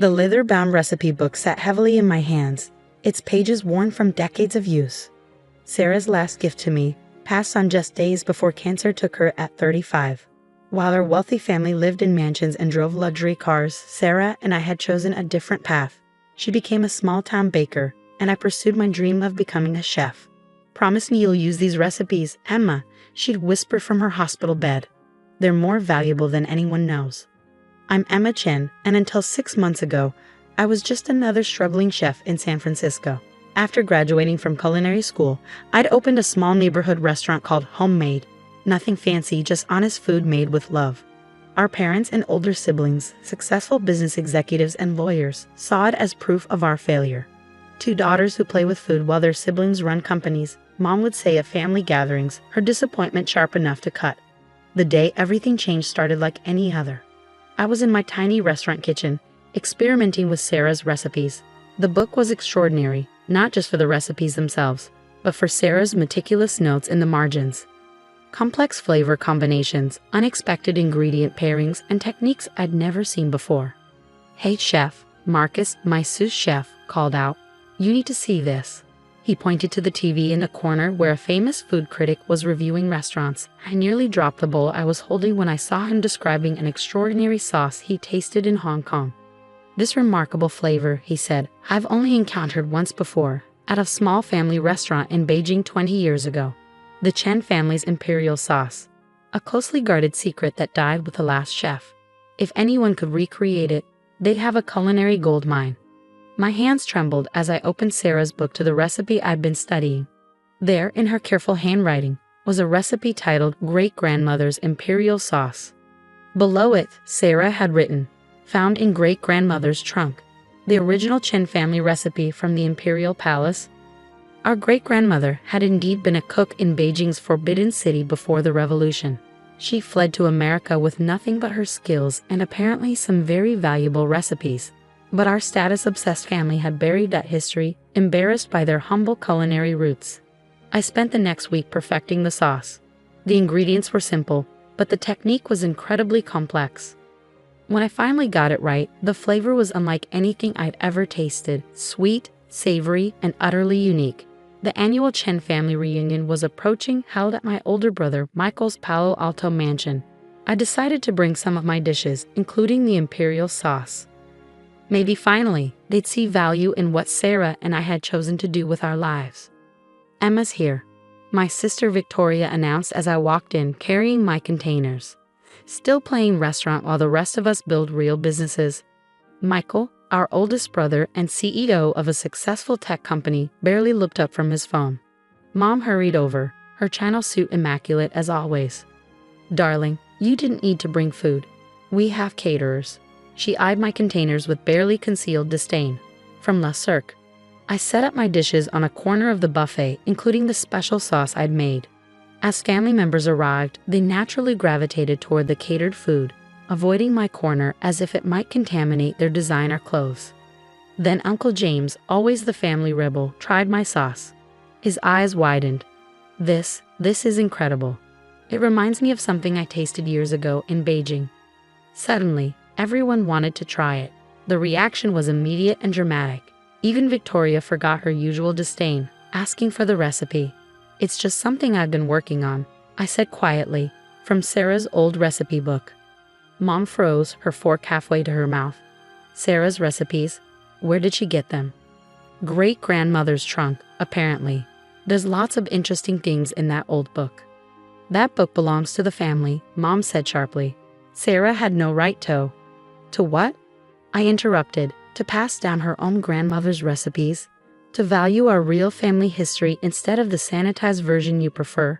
The leather-bound recipe book sat heavily in my hands, its pages worn from decades of use. Sarah's last gift to me, passed on just days before cancer took her at 35. While our wealthy family lived in mansions and drove luxury cars, Sarah and I had chosen a different path. She became a small-town baker, and I pursued my dream of becoming a chef. "Promise me you'll use these recipes, Emma," she'd whisper from her hospital bed. "They're more valuable than anyone knows." I'm Emma Chen, and until 6 months ago, I was just another struggling chef in San Francisco. After graduating from culinary school, I'd opened a small neighborhood restaurant called Homemade. Nothing fancy, just honest food made with love. Our parents and older siblings, successful business executives and lawyers, saw it as proof of our failure. Two daughters who play with food while their siblings run companies, Mom would say at family gatherings, her disappointment sharp enough to cut. The day everything changed started like any other. I was in my tiny restaurant kitchen, experimenting with Sarah's recipes. The book was extraordinary, not just for the recipes themselves, but for Sarah's meticulous notes in the margins. Complex flavor combinations, unexpected ingredient pairings, and techniques I'd never seen before. "Hey chef," Marcus, my sous chef, called out. "You need to see this." He pointed to the TV in the corner where a famous food critic was reviewing restaurants. I nearly dropped the bowl I was holding when I saw him describing an extraordinary sauce he tasted in Hong Kong. "This remarkable flavor," he said, "I've only encountered once before, at a small family restaurant in Beijing 20 years ago. The Chen family's imperial sauce. A closely guarded secret that died with the last chef. If anyone could recreate it, they'd have a culinary goldmine." My hands trembled as I opened Sarah's book to the recipe I'd been studying. There, in her careful handwriting, was a recipe titled Great-Grandmother's Imperial Sauce. Below it, Sarah had written, "Found in great-grandmother's trunk. The original Chen family recipe from the Imperial Palace." Our great-grandmother had indeed been a cook in Beijing's Forbidden City before the revolution. She fled to America with nothing but her skills and apparently some very valuable recipes. But our status-obsessed family had buried that history, embarrassed by their humble culinary roots. I spent the next week perfecting the sauce. The ingredients were simple, but the technique was incredibly complex. When I finally got it right, the flavor was unlike anything I'd ever tasted, sweet, savory, and utterly unique. The annual Chen family reunion was approaching, held at my older brother Michael's Palo Alto mansion. I decided to bring some of my dishes, including the imperial sauce. Maybe finally, they'd see value in what Sarah and I had chosen to do with our lives. "Emma's here," my sister Victoria announced as I walked in carrying my containers. Still playing restaurant while the rest of us build real businesses. Michael, our oldest brother and CEO of a successful tech company, barely looked up from his phone. Mom hurried over, her China suit immaculate as always. "Darling, you didn't need to bring food. We have caterers." She eyed my containers with barely concealed disdain. "From Le Cirque." I set up my dishes on a corner of the buffet, including the special sauce I'd made. As family members arrived, they naturally gravitated toward the catered food, avoiding my corner as if it might contaminate their designer clothes. Then Uncle James, always the family rebel, tried my sauce. His eyes widened. This is incredible. It reminds me of something I tasted years ago in Beijing." Suddenly, everyone wanted to try it. The reaction was immediate and dramatic. Even Victoria forgot her usual disdain, asking for the recipe. "It's just something I've been working on," I said quietly, from Sarah's old recipe book. Mom froze, her fork halfway to her mouth. "Sarah's recipes? Where did she get them?" "Great-grandmother's trunk, apparently. There's lots of interesting things in that old book." "That book belongs to the family," Mom said sharply. "Sarah had no right to." "To what?" I interrupted. "To pass down her own grandmother's recipes? To value our real family history instead of the sanitized version you prefer?"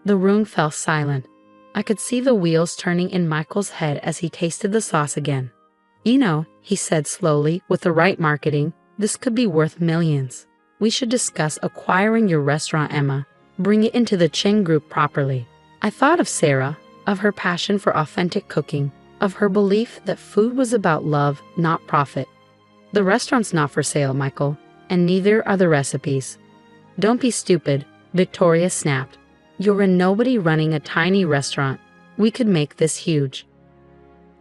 The room fell silent. I could see the wheels turning in Michael's head as he tasted the sauce again. "You know," he said slowly, "with the right marketing, this could be worth millions. We should discuss acquiring your restaurant, Emma. Bring it into the Chen Group properly." I thought of Sarah, of her passion for authentic cooking, of her belief that food was about love, not profit. "The restaurant's not for sale, Michael, and neither are the recipes." "Don't be stupid," Victoria snapped. "You're a nobody running a tiny restaurant. We could make this huge."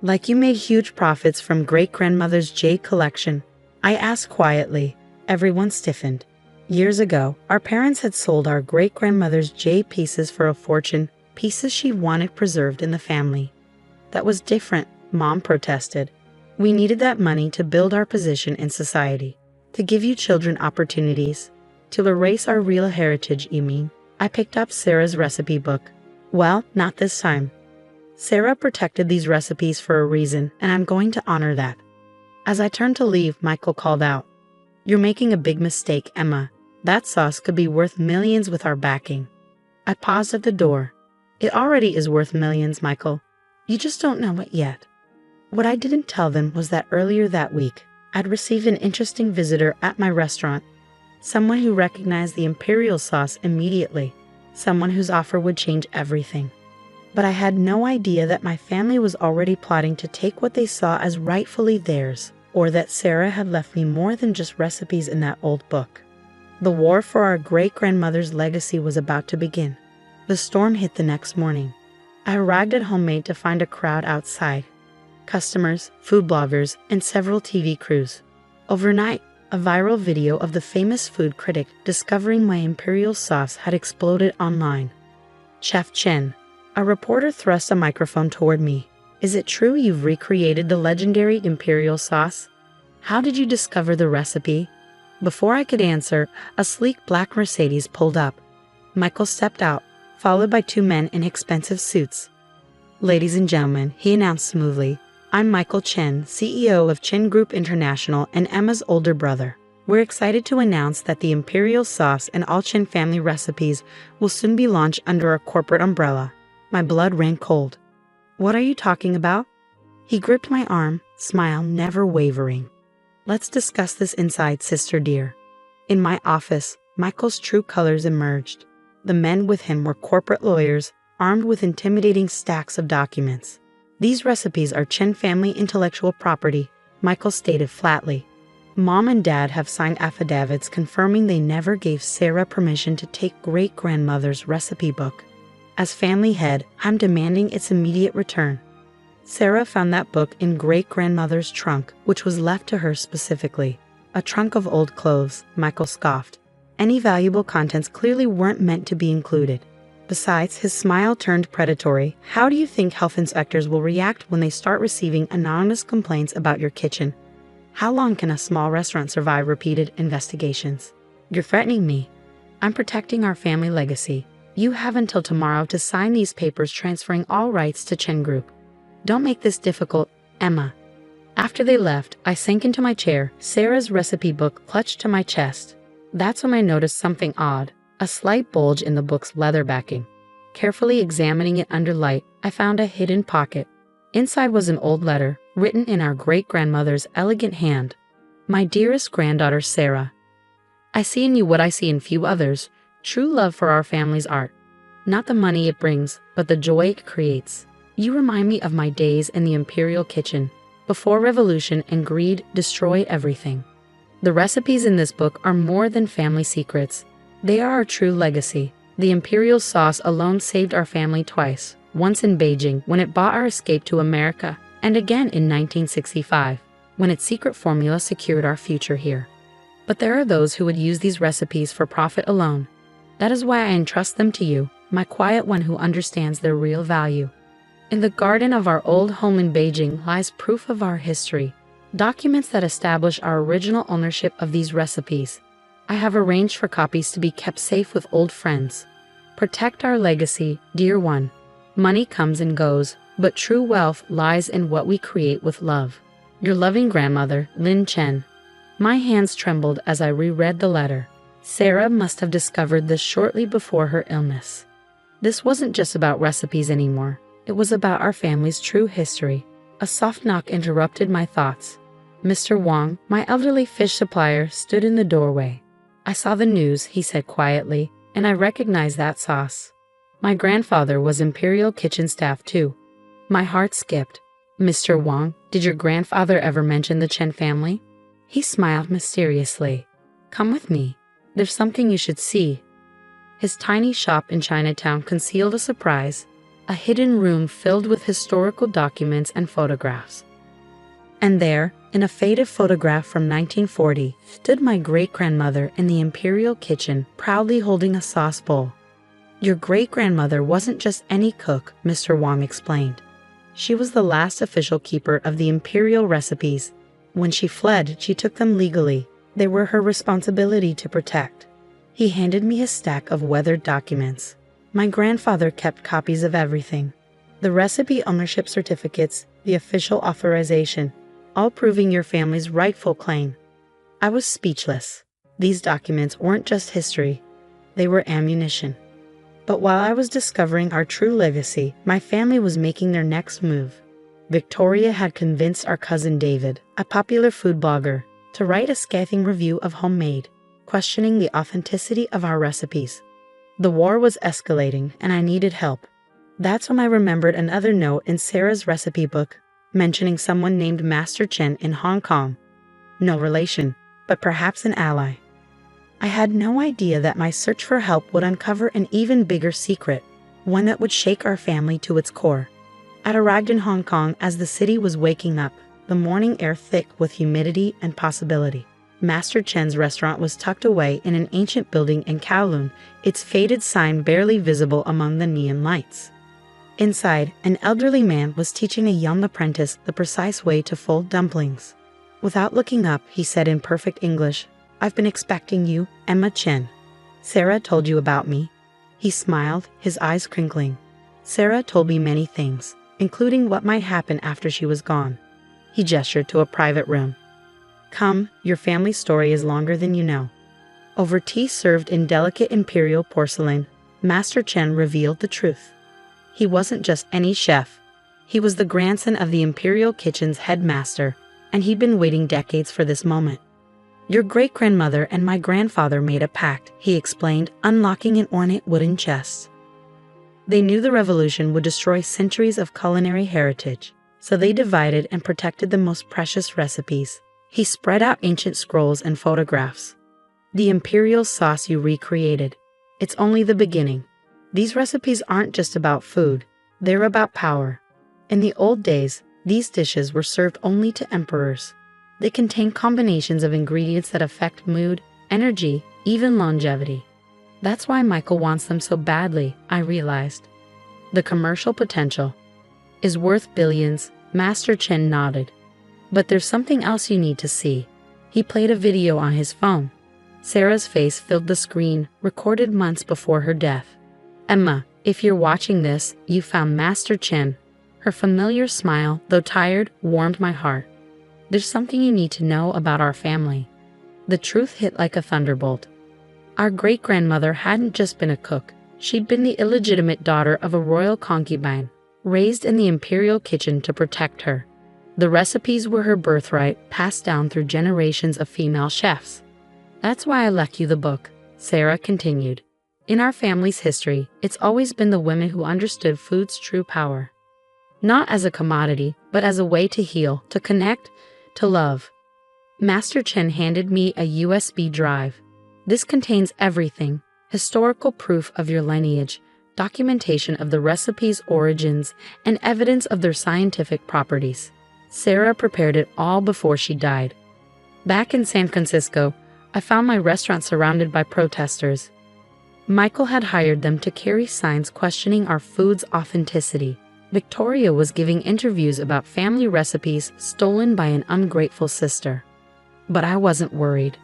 Like you made huge profits from great-grandmother's jade collection, I asked quietly. Everyone stiffened. Years ago, our parents had sold our great-grandmother's jade pieces for a fortune, pieces she wanted preserved in the family. That was different, Mom protested. We needed that money to build our position in society, to give you children opportunities, to erase our real heritage, you mean? I picked up Sarah's recipe book. Well, not this time. Sarah protected these recipes for a reason, and I'm going to honor that. As I turned to leave, Michael called out, "You're making a big mistake, Emma. That sauce could be worth millions with our backing." I paused at the door. It already is worth millions, Michael. You just don't know it yet. What I didn't tell them was that earlier that week, I'd received an interesting visitor at my restaurant. Someone who recognized the imperial sauce immediately. Someone whose offer would change everything. But I had no idea that my family was already plotting to take what they saw as rightfully theirs, or that Sarah had left me more than just recipes in that old book. The war for our great-grandmother's legacy was about to begin. The storm hit the next morning. I arrived at Homemade to find a crowd outside. Customers, food bloggers, and several TV crews. Overnight, a viral video of the famous food critic discovering my imperial sauce had exploded online. Chef Chen. A reporter thrust a microphone toward me. Is it true you've recreated the legendary imperial sauce? How did you discover the recipe? Before I could answer, a sleek black Mercedes pulled up. Michael stepped out, followed by two men in expensive suits. Ladies and gentlemen, he announced smoothly, I'm Michael Chen, CEO of Chen Group International and Emma's older brother. We're excited to announce that the imperial sauce and all Chen family recipes will soon be launched under a corporate umbrella. My blood ran cold. What are you talking about? He gripped my arm, smile never wavering. Let's discuss this inside, sister dear. In my office, Michael's true colors emerged. The men with him were corporate lawyers, armed with intimidating stacks of documents. These recipes are Chen family intellectual property, Michael stated flatly. Mom and Dad have signed affidavits confirming they never gave Sarah permission to take great-grandmother's recipe book. As family head, I'm demanding its immediate return. Sarah found that book in great-grandmother's trunk, which was left to her specifically. A trunk of old clothes, Michael scoffed. Any valuable contents clearly weren't meant to be included. Besides, his smile turned predatory. How do you think health inspectors will react when they start receiving anonymous complaints about your kitchen? How long can a small restaurant survive repeated investigations? You're threatening me. I'm protecting our family legacy. You have until tomorrow to sign these papers transferring all rights to Chen Group. Don't make this difficult, Emma. After they left, I sank into my chair, Sarah's recipe book clutched to my chest. That's when I noticed something odd, a slight bulge in the book's leather backing. Carefully examining it under light, I found a hidden pocket. Inside was an old letter, written in our great-grandmother's elegant hand. My dearest granddaughter Sarah, I see in you what I see in few others, true love for our family's art. Not the money it brings, but the joy it creates. You remind me of my days in the imperial kitchen, before revolution and greed destroy everything. The recipes in this book are more than family secrets. They are our true legacy. The imperial sauce alone saved our family twice, once in Beijing when it bought our escape to America, and again in 1965, when its secret formula secured our future here. But there are those who would use these recipes for profit alone. That is why I entrust them to you, my quiet one who understands their real value. In the garden of our old home in Beijing lies proof of our history, documents that establish our original ownership of these recipes. I have arranged for copies to be kept safe with old friends. Protect our legacy, dear one. Money comes and goes, but true wealth lies in what we create with love. Your loving grandmother, Lin Chen. My hands trembled as I reread the letter. Sarah must have discovered this shortly before her illness. This wasn't just about recipes anymore. It was about our family's true history. A soft knock interrupted my thoughts. Mr. Wang, my elderly fish supplier, stood in the doorway. I saw the news, he said quietly, and I recognized that sauce. My grandfather was Imperial kitchen staff too. My heart skipped. Mr. Wang, did your grandfather ever mention the Chen family? He smiled mysteriously. Come with me. There's something you should see. His tiny shop in Chinatown concealed a surprise. a hidden room filled with historical documents and photographs. And there, in a faded photograph from 1940, stood my great-grandmother in the imperial kitchen, proudly holding a sauce bowl. Your great-grandmother wasn't just any cook, Mr. Wang explained. She was the last official keeper of the imperial recipes. When she fled, she took them legally. They were her responsibility to protect. He handed me a stack of weathered documents. My grandfather kept copies of everything. The recipe ownership certificates, the official authorization, all proving your family's rightful claim. I was speechless. These documents weren't just history. They were ammunition. But while I was discovering our true legacy, my family was making their next move. Victoria had convinced our cousin David, a popular food blogger, to write a scathing review of Homemade, questioning the authenticity of our recipes. The war was escalating, and I needed help. That's when I remembered another note in Sarah's recipe book, mentioning someone named Master Chen in Hong Kong. No relation, but perhaps an ally. I had no idea that my search for help would uncover an even bigger secret, one that would shake our family to its core. I'd arrived in Hong Kong as the city was waking up, the morning air thick with humidity and possibility. Master Chen's restaurant was tucked away in an ancient building in Kowloon, its faded sign barely visible among the neon lights. Inside, an elderly man was teaching a young apprentice the precise way to fold dumplings. Without looking up, he said in perfect English, "I've been expecting you, Emma Chen. Sarah told you about me." He smiled, his eyes crinkling. Sarah told me many things, including what might happen after she was gone. He gestured to a private room. "Come, your family story is longer than you know." Over tea served in delicate imperial porcelain, Master Chen revealed the truth. He wasn't just any chef. He was the grandson of the imperial kitchen's headmaster, and he'd been waiting decades for this moment. "Your great-grandmother and my grandfather made a pact," he explained, unlocking an ornate wooden chest. They knew the revolution would destroy centuries of culinary heritage, so they divided and protected the most precious recipes. He spread out ancient scrolls and photographs. "The imperial sauce you recreated. It's only the beginning. These recipes aren't just about food, they're about power. In the old days, these dishes were served only to emperors. They contain combinations of ingredients that affect mood, energy, even longevity. That's why Michael wants them so badly," I realized. "The commercial potential is worth billions," Master Chen nodded. "But there's something else you need to see." He played a video on his phone. Sarah's face filled the screen, recorded months before her death. "Emma, if you're watching this, you found Master Chen." Her familiar smile, though tired, warmed my heart. "There's something you need to know about our family." The truth hit like a thunderbolt. Our great-grandmother hadn't just been a cook. She'd been the illegitimate daughter of a royal concubine, raised in the imperial kitchen to protect her. The recipes were her birthright, passed down through generations of female chefs. "That's why I left you the book," Sarah continued. "In our family's history, it's always been the women who understood food's true power. Not as a commodity, but as a way to heal, to connect, to love." Master Chen handed me a USB drive. "This contains everything: historical proof of your lineage, documentation of the recipe's origins, and evidence of their scientific properties." Sarah prepared it all before she died. Back in San Francisco, I found my restaurant surrounded by protesters. Michael had hired them to carry signs questioning our food's authenticity. Victoria was giving interviews about family recipes stolen by an ungrateful sister. But I wasn't worried.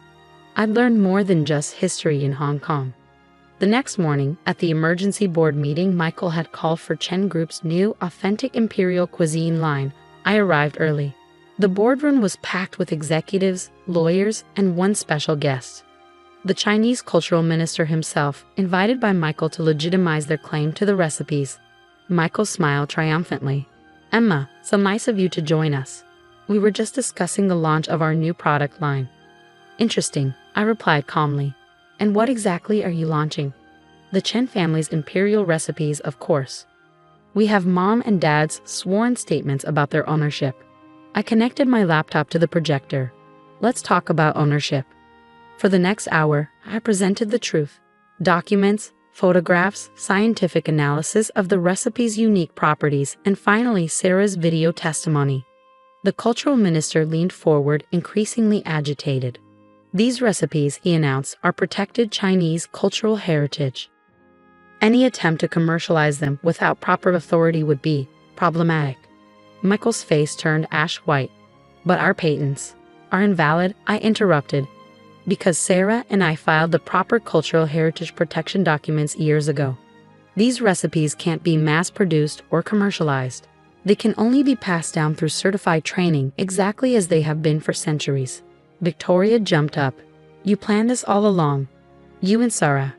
I'd learned more than just history in Hong Kong. The next morning, at the emergency board meeting Michael had called for Chen Group's new, authentic imperial cuisine line, I arrived early. The boardroom was packed with executives, lawyers, and one special guest. The Chinese cultural minister himself, invited by Michael to legitimize their claim to the recipes. Michael smiled triumphantly. "Emma, so nice of you to join us. We were just discussing the launch of our new product line." "Interesting," I replied calmly. "And what exactly are you launching?" "The Chen family's imperial recipes, of course. We have Mom and Dad's sworn statements about their ownership." I connected my laptop to the projector. "Let's talk about ownership." For the next hour, I presented the truth. Documents, photographs, scientific analysis of the recipe's unique properties, and finally Sarah's video testimony. The cultural minister leaned forward, increasingly agitated. These recipes, he announced, are protected Chinese cultural heritage. Any attempt to commercialize them without proper authority would be problematic. Michael's face turned ash white. But our patents are invalid, I interrupted, because Sarah and I filed the proper cultural heritage protection documents years ago. These recipes can't be mass-produced or commercialized. They can only be passed down through certified training, exactly as they have been for centuries. Victoria jumped up. You planned this all along. You and Sarah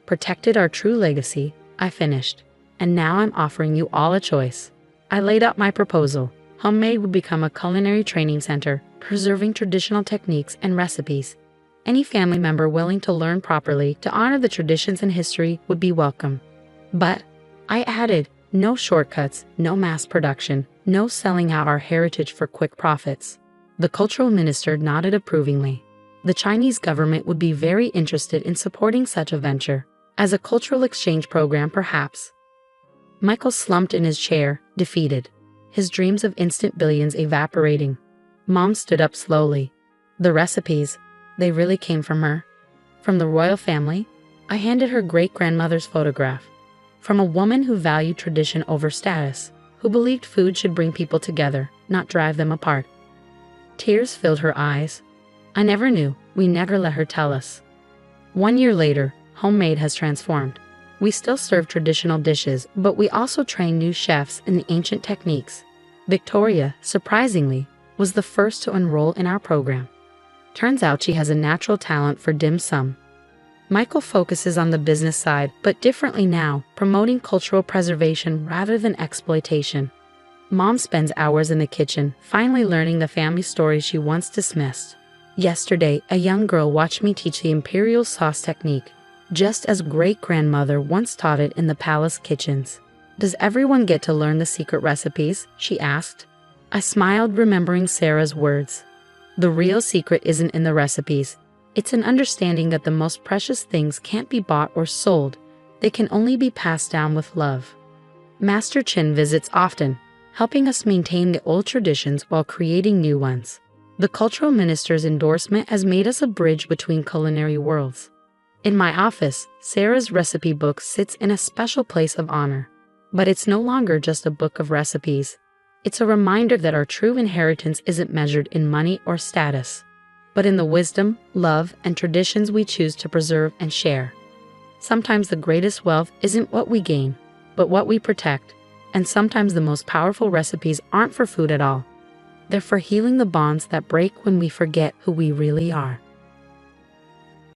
protected our true legacy, I finished. And now I'm offering you all a choice. I laid out my proposal. Homemade would become a culinary training center, preserving traditional techniques and recipes. Any family member willing to learn properly to honor the traditions and history would be welcome. But, I added, no shortcuts, no mass production, no selling out our heritage for quick profits. The cultural minister nodded approvingly. The Chinese government would be very interested in supporting such a venture. As a cultural exchange program, perhaps. Michael slumped in his chair, defeated. His dreams of instant billions evaporating. Mom stood up slowly. The recipes, they really came from her? From the royal family? I handed her great-grandmother's photograph. From a woman who valued tradition over status, who believed food should bring people together, not drive them apart. Tears filled her eyes. I never knew, we never let her tell us. 1 year later, Homemade has transformed. We still serve traditional dishes, but we also train new chefs in the ancient techniques. Victoria, surprisingly, was the first to enroll in our program. Turns out she has a natural talent for dim sum. Michael focuses on the business side, but differently now, promoting cultural preservation rather than exploitation. Mom spends hours in the kitchen, finally learning the family stories she once dismissed. Yesterday, a young girl watched me teach the imperial sauce technique, just as great-grandmother once taught it in the palace kitchens. Does everyone get to learn the secret recipes? She asked. I smiled, remembering Sarah's words. The real secret isn't in the recipes. It's an understanding that the most precious things can't be bought or sold. They can only be passed down with love. Master Chen visits often, helping us maintain the old traditions while creating new ones. The cultural minister's endorsement has made us a bridge between culinary worlds. In my office, Sarah's recipe book sits in a special place of honor. But it's no longer just a book of recipes. It's a reminder that our true inheritance isn't measured in money or status, but in the wisdom, love, and traditions we choose to preserve and share. Sometimes the greatest wealth isn't what we gain, but what we protect. And sometimes the most powerful recipes aren't for food at all. They're for healing the bonds that break when we forget who we really are.